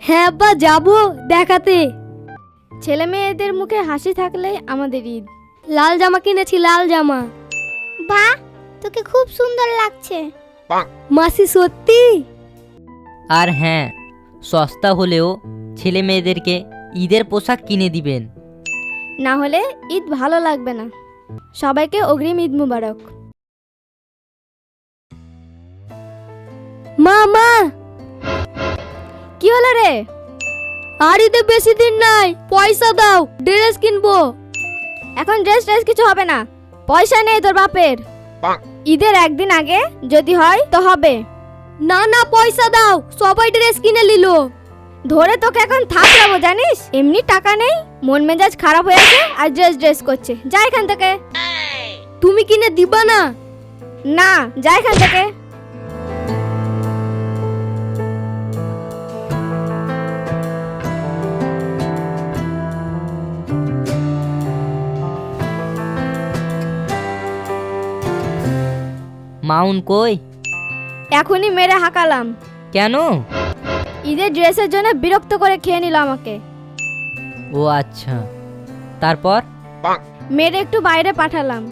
হ্যাঁ আব্বা, যাবো দেখাতে। ছেলে মেয়েদের মুখে হাসি থাকলেই আমাদের ঈদ। লাল জামা কিনেছি, লাল জামা। বাহ, তোকে খুব সুন্দর লাগছে। মাসি সত্যি? আর হ্যাঁ, সস্তা হলেও ছেলে মেয়েদেরকে ঈদের পোশাক কিনে দিবেন, না হলে ঈদ ভালো লাগবে না। সবাইকে অগ্রিম ঈদ মুবারক। মা মা, কি হলো রে? আর ঈদে বেশি দিন নাই, পয়সা দাও, ড্রেস কিনবো। এখন ড্রেস কিছু হবে না, পয়সা নেই তোর বাপের। ঈদের একদিন আগে যদি হয় তো হবে। না না, পয়সা দাও, সবাই ড্রেস কিনে নিল। ধরে তোকে এখন থাকলাবো জানিস, এমনি টাকা নেই, মন মেজাজ খারাপ হয়ে আছে আর ড্রেস করছে। যা এখান থেকে। তুমি কিনে দিবা না? না, যা এখান থেকে। মাউন কই? এখনই মেরে হাঁকালাম। কেন? ঈদের ড্রেসের জন্য বিরক্ত করে খেয়ে নিল আমাকে। ও আচ্ছা, তারপর? মেরে একটু বাইরে পাঠালাম।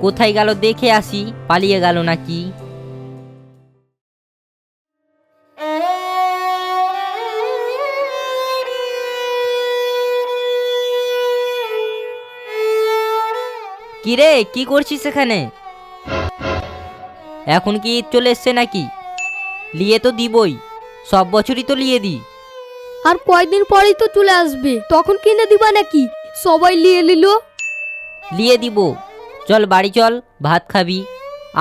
কোথায় গেল দেখে আসি, পালিয়ে গেল নাকি? কিরে, কি করছিস এখানে? এখন কি ঈদ চলে এসছে নাকি? লিয়ে তো দিবই, সব বছরই তো লিয়ে দি। আর কয়দিন পরেই তো চলে আসবে, তখন কিনে দিবা নাকি? সবাই নিয়ে নিল। লিয়ে দিব, চল বাড়ি চল, ভাত খাবি।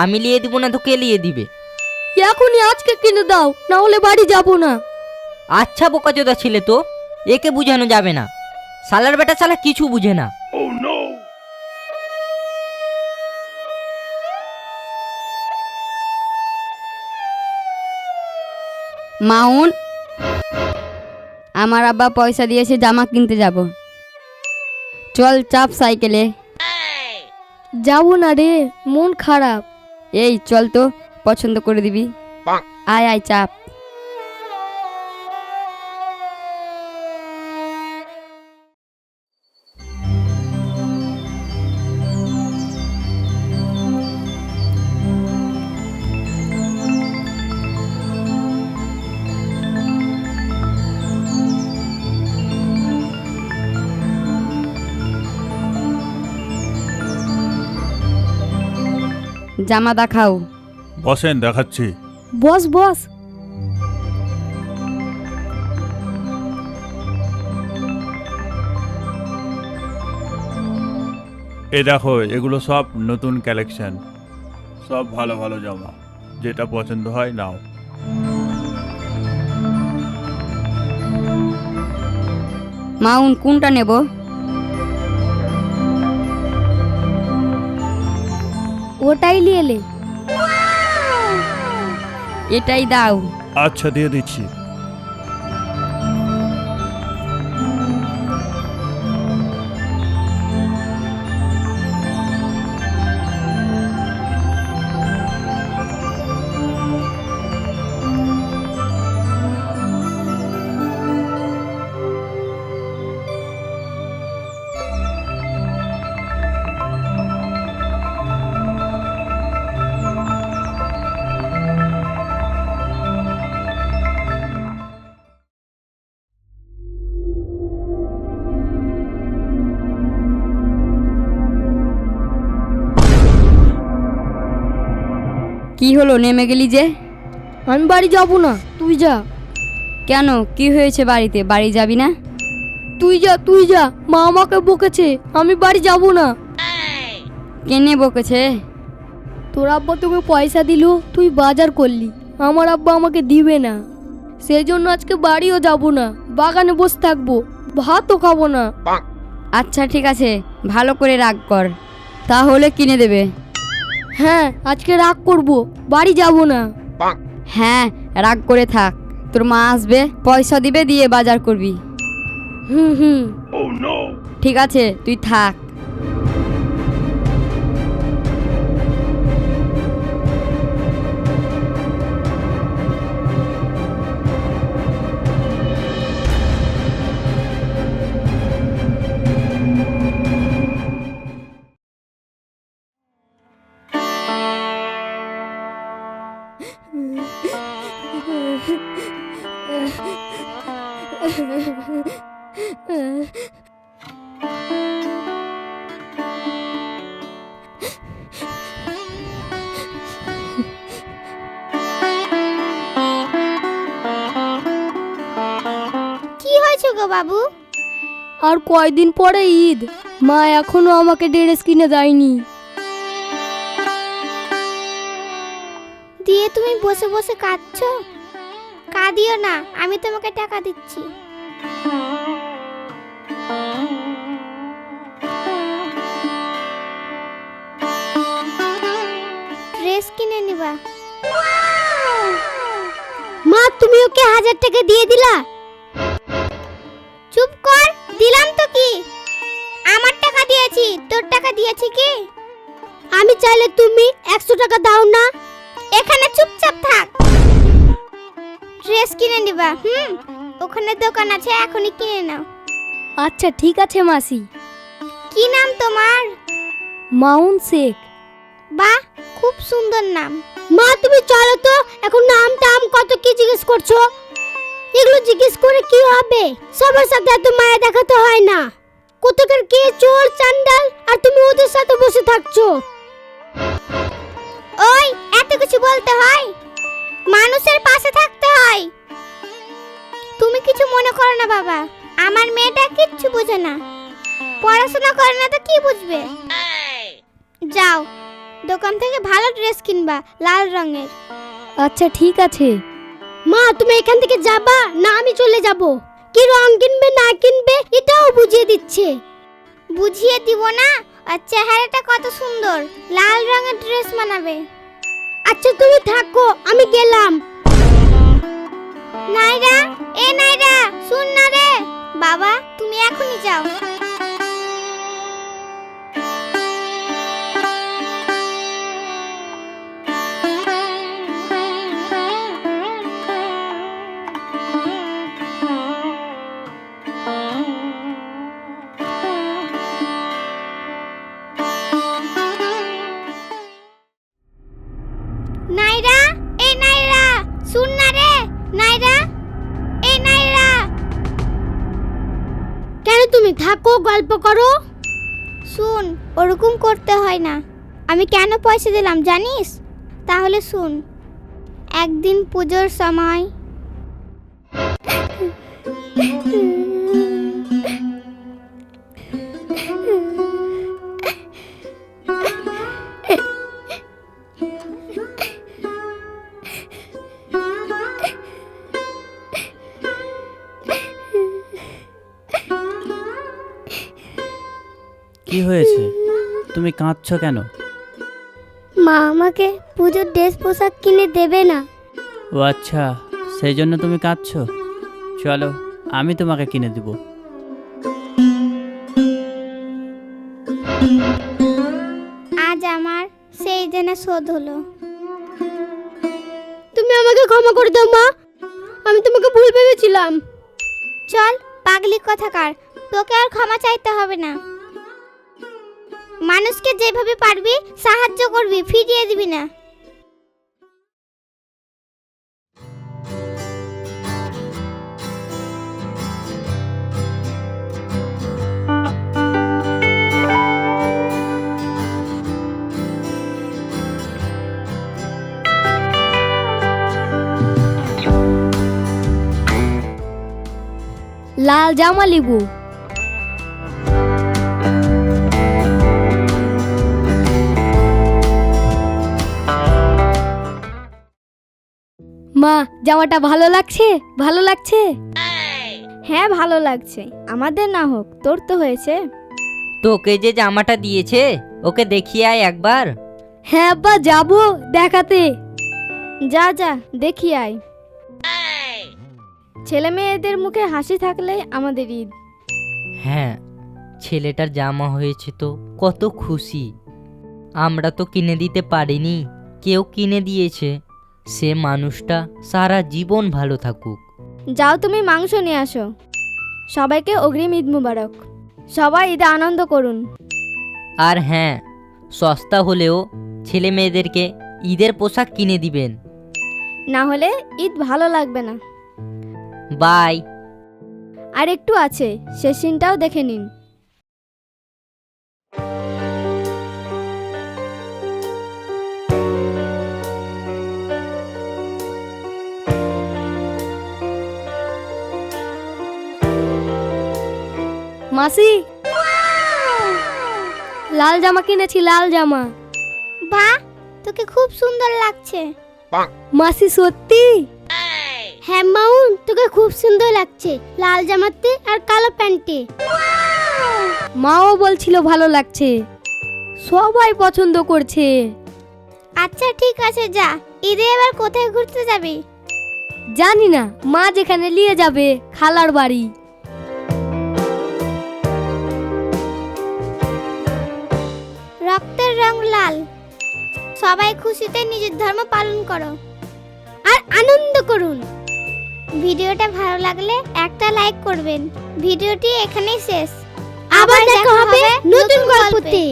আমি লিয়ে দিব না তো কে লিয়ে দিবে? এখনই আজকে কিনে দাও, না হলে বাড়ি যাব না। আচ্ছা বোকাচোদা ছেলে তো, একে বুঝানো যাবে না। শালার বেটা শালা কিছু বুঝে না। মাউন, আমার আব্বা পয়সা দিয়েছে জামা কিনতে যাব, চল চাপ সাইকেলে। যাব না রে, মন খারাপ। এই চল তো, পছন্দ করে দিবি। আয় আয় চাপ। জামা দেখাও। বসেন, দেখাচ্ছি। বস বস। এই দেখো, এগুলো সব নতুন কালেকশন, সব ভালো ভালো জামা, যেটা পছন্দ হয় নাও। মাউন, কোনটা নেব? ওটাই নিয়ে লে। এটাই দাও। আচ্ছা, দিয়ে দিচ্ছি। কি হলো, নেমে গেলি যে? আমি বাড়ি যাব না, তুই যা। কেন, কি হয়েছে বাড়িতে? বাড়ি যাবি না? তুই যা, তুই যা, মা আমাকে বকেছে, আমি বাড়ি যাব না। কেনে বকেছে? তোর আব্বা তোকে পয়সা দিল, তুই বাজার করলি, আমার আব্বা আমাকে দিবে না। সেই জন্য আজকে বাড়িও যাব না, বাগানে বসে থাকবো, ভাতও খাবো না। আচ্ছা ঠিক আছে, ভালো করে রাগ কর, তাহলে কিনে দেবে। হ্যাঁ, আজকে রাগ করব, বাড়ি যাব না। হ্যাঁ, রাগ করে থাক, তোর মা আসবে, পয়সা দিবে, দিয়ে বাজার করবি। হুম হুম। ঠিক আছে, তুই থাক। কি হয়েছে গো বাবু? আর কয়দিন পরে ঈদ, মা এখনো আমাকে ড্রেস কিনে দেয়নি। দিয়ে তুমি বসে বসে কাঁদছো? কাঁদিও না, আমি তোমাকে টাকা দিচ্ছি। ড্রেস কিনে নিবা। মা, তুমি ওকে 1000 টাকা দিয়ে দিলা? চুপ কর, দিলাম তো কি? আমার টাকা দিয়েছি, তোর টাকা দিয়েছি কি? আমি চাইলে তুমি 100 টাকা দাও না। এখানে চুপচাপ থাক। ড্রেস কিনে নিবা? ওখানে দোকান আছে, এখনই কিনে নাও। আচ্ছা ঠিক আছে মাসি। কি নাম তোমার? মাউন শেখ। বাহ, খুব সুন্দর নাম। মা, তুমি চলো তো, এখন নাম টাম কত কি জিজ্ঞেস করছো? এগুলো জিজ্ঞেস করে কি হবে? সবার সাথে এত মায়া দেখাতে হয় না। কোথাকার কে চোর চান্ডাল, আর তুমি ওদের সাথে বসে থাকছো। ওই, এত কিছু বলতে হয়? মানুষের পাশে থাকতে হয়। তুমি কিছু মনে করো না বাবা, আমার মেয়েটা কিচ্ছু বোঝে না। পড়াশোনা করে না তো কি বুঝবে? যাও, দোকান থেকে ভালো ড্রেস কিনবা, লাল রঙের। আচ্ছা ঠিক আছে। মা, তুমি এখান থেকে যাবা না আমি চলে যাব? কি রং কিনবে না কিনবে এটাও বুঝিয়ে দিচ্ছে। বুঝিয়ে দিব না? আর চেহারাটা কত সুন্দর, লাল রঙের ড্রেস মানাবে। আচ্ছা তুমি থাকো, আমি গেলাম। নাইরা, এ নাইরা, শুন না রে। বাবা, তুমি এখনই যাও। নাইরা, এ নাইরা, শুন না রে। নাইরা, এ নাইরা। কেন তুমি থাকো, গল্প করো। শুন, ওরকম করতে হয় না। আমি কেন পয়সা দিলাম জানিস? তাহলে শুন। একদিন পুজোর সময় কি হয়েছে? তুমি কাঁদছো কেন? মা আমাকে পুজোর ড্রেস পোশাক কিনে দেবে না। ও আচ্ছা, সেই জন্য তুমি কাঁদছো। চলো, আমি তোমাকে কিনে দেব। আজ আমার সেই দিনে শোধ হলো। তুমি আমাকে ক্ষমা করে দাও মা, আমি তোমাকে ভুল ভেবেছিলাম। চল, পাগলি কথাকার, তোকে আর ক্ষমা চাইতে হবে না। মানুষকে যেভাবে পারবি সাহায্য করবি, ফিরিয়ে দিবি না। লাল জামা লিবু। মা, জামাটা ভালো লাগছে? ভালো লাগছে? হ্যাঁ ভালো লাগছে। আমাদের না হোক, তোর তো হয়েছে। তোকে যে জামাটা দিয়েছে ওকে দেখিয়ে আয় একবার। হ্যাঁ আব্বা, যাবো দেখাতে। যা যা, দেখি আয়। ছেলে মেয়েদের মুখে হাসি থাকলেই আমাদের ঈদ। হ্যাঁ, ছেলেটার জামা হয়েছে তো কত খুশি। আমরা তো কিনে দিতে পারিনি, কেউ কিনে দিয়েছে। সে মানুষটা সারা জীবন ভালো থাকুক। যাও, তুমি মাংস নিয়ে আসো। সবাইকে অগ্রিম ঈদ মুবারক। সবাই ঈদে আনন্দ করুন। আর হ্যাঁ, সস্তা হলেও ছেলে মেয়েদেরকে ঈদের পোশাক কিনে দিবেন। না হলে ঈদ ভালো লাগবে না। বাই। আর একটু আছে, শেষ সিনটাও দেখে নিন। মাসি, লাল জামা কিনেছি, লাল জামা। বাহ, তোকে খুব সুন্দর লাগছে। মাসি সত্যি? হ্যাঁ মাউন, তোকে খুব সুন্দর লাগছে লাল জামাতে আর কালো প্যান্টে। মাও বলছিল ভালো লাগছে, সবাই পছন্দ করছে। আচ্ছা ঠিক আছে, যা। ঈদে এবার কোথায় ঘুরতে যাবি? জানি না, মা যেখানে নিয়ে যাবে, খালার বাড়ি। রক্তের রং লাল, সবাই খুশিতে নিজের ধর্ম পালন করো আর আনন্দ করুন। ভিডিওটা ভালো লাগলে একটা লাইক করবেন। ভিডিওটি এখানেই শেষ, আবার দেখা হবে নতুন গল্পতে।